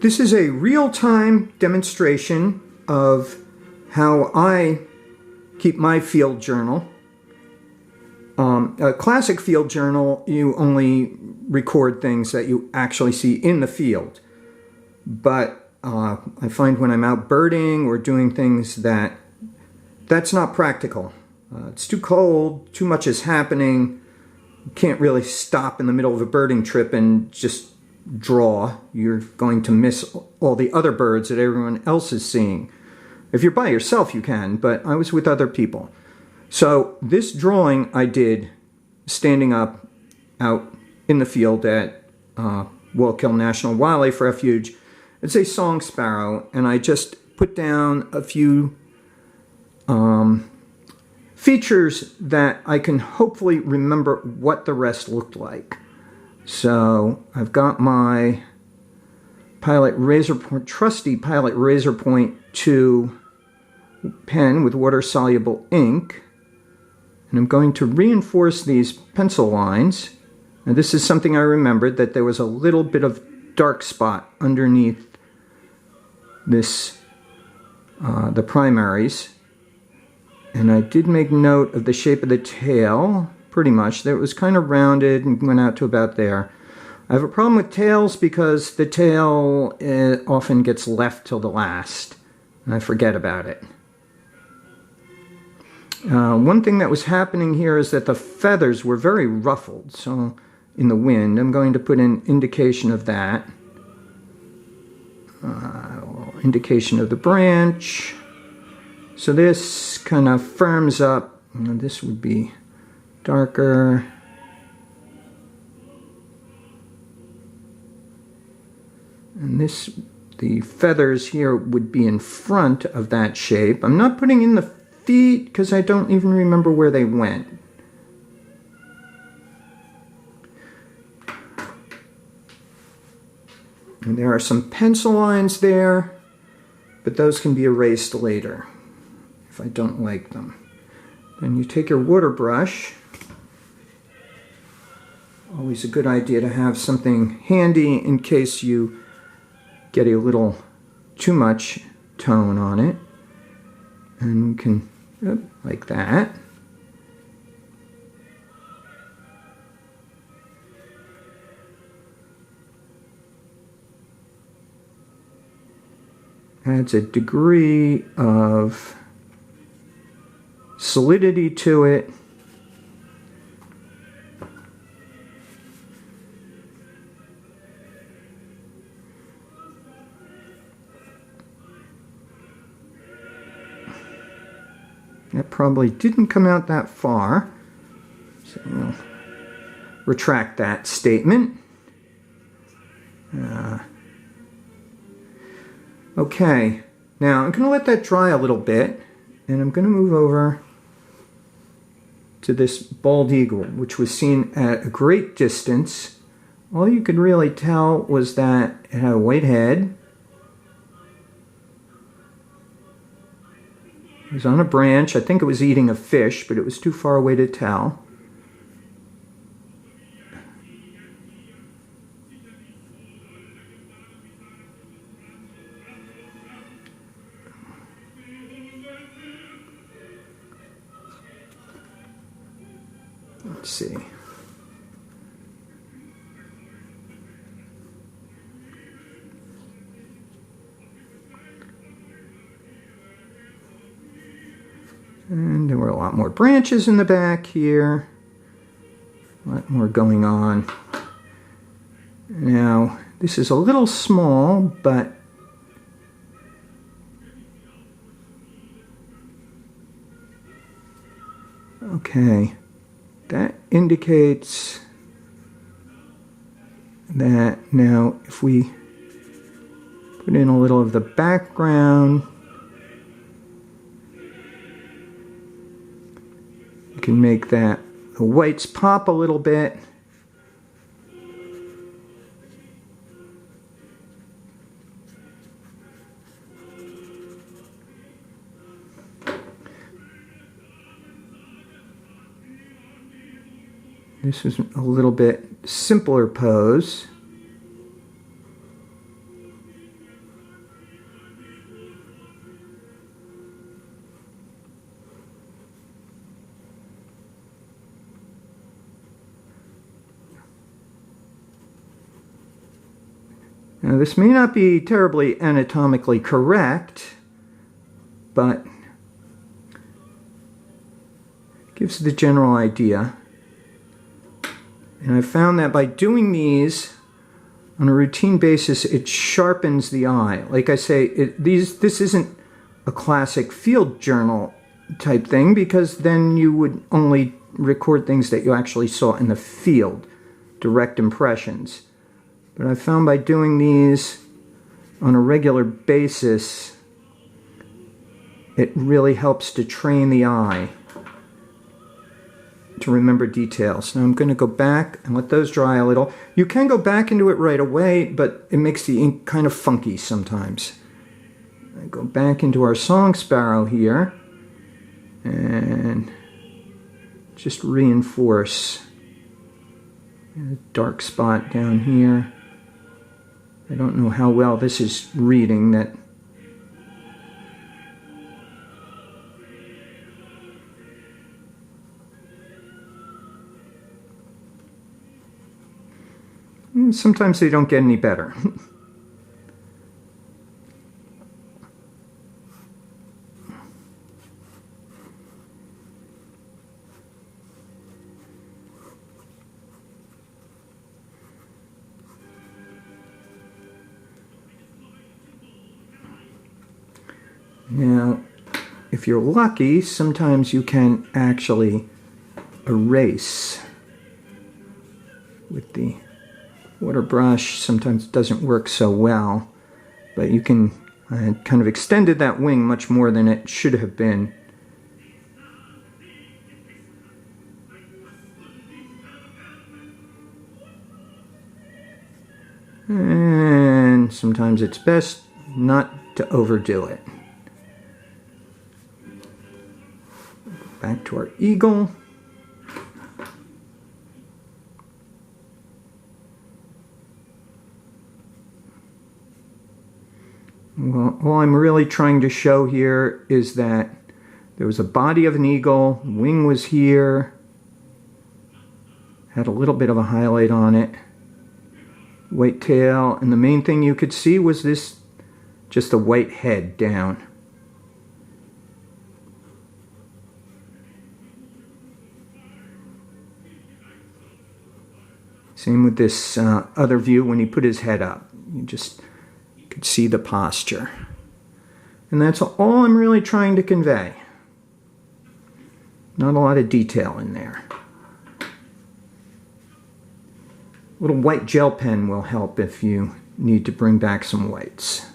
This is a real-time demonstration of how I keep my field journal. A classic field journal, you only record things that you actually see in the field. But I find when I'm out birding or doing things that's not practical. It's too cold, too much is happening. You can't really stop in the middle of a birding trip and just draw. You're going to miss all the other birds that everyone else is seeing. If you're by yourself, you can, but I was with other people. So this drawing I did standing up out in the field at Wallkill National Wildlife Refuge. It's a song sparrow, and I just put down a few features that I can hopefully remember what the rest looked like. So I've got my Pilot Razor Point, trusty Pilot Razor Point 2 pen with water-soluble ink, and I'm going to reinforce these pencil lines. And this is something I remembered, that there was a little bit of dark spot underneath this, the primaries. And I did make note of the shape of the tail, pretty much. That was kind of rounded and went out to about there. I have a problem with tails because the tail often gets left till the last, and I forget about it. One thing that was happening here is that the feathers were very ruffled, so in the wind. I'm going to put an indication of that. Indication of the branch. So this kind of firms up. This would be darker. And this, the feathers here would be in front of that shape. I'm not putting in the feet because I don't even remember where they went. And there are some pencil lines there, but those can be erased later if I don't like them. Then you take your water brush. Always a good idea to have something handy in case you get a little too much tone on it. And you can, like that. Adds a degree of solidity to it. That probably didn't come out that far, so we'll retract that statement. Okay, now I'm going to let that dry a little bit, and I'm going to move over to this bald eagle, which was seen at a great distance. All you could really tell was that it had a white head. It was on a branch. I think it was eating a fish, but it was too far away to tell. Let's see. And there were a lot more branches in the back here. A lot more going on. Now, this is a little small, but okay. That indicates that now if we put in a little of the background, you can make that the whites pop a little bit. This is a little bit simpler pose. Now this may not be terribly anatomically correct, but it gives the general idea. And I found that by doing these on a routine basis, it sharpens the eye. Like I say, this isn't a classic field journal type thing, because then you would only record things that you actually saw in the field, direct impressions. But I found by doing these on a regular basis, it really helps to train the eye to remember details. Now I'm going to go back and let those dry a little. You can go back into it right away, but it makes the ink kind of funky sometimes. I go back into our song Sparrow here and just reinforce a dark spot down here. I don't know how well this is reading that. Sometimes they don't get any better. Now, if you're lucky, sometimes you can actually erase with the water brush. Sometimes it doesn't work so well, but you can kind of extended that wing much more than it should have been. And sometimes it's best not to overdo it. Back to our eagle. Well, all I'm really trying to show here is that there was a body of an eagle, wing was here, had a little bit of a highlight on it, white tail, and the main thing you could see was this, just a white head down. Same with this other view when he put his head up. You just could see the posture. And that's all I'm really trying to convey. Not a lot of detail in there. A little white gel pen will help if you need to bring back some whites.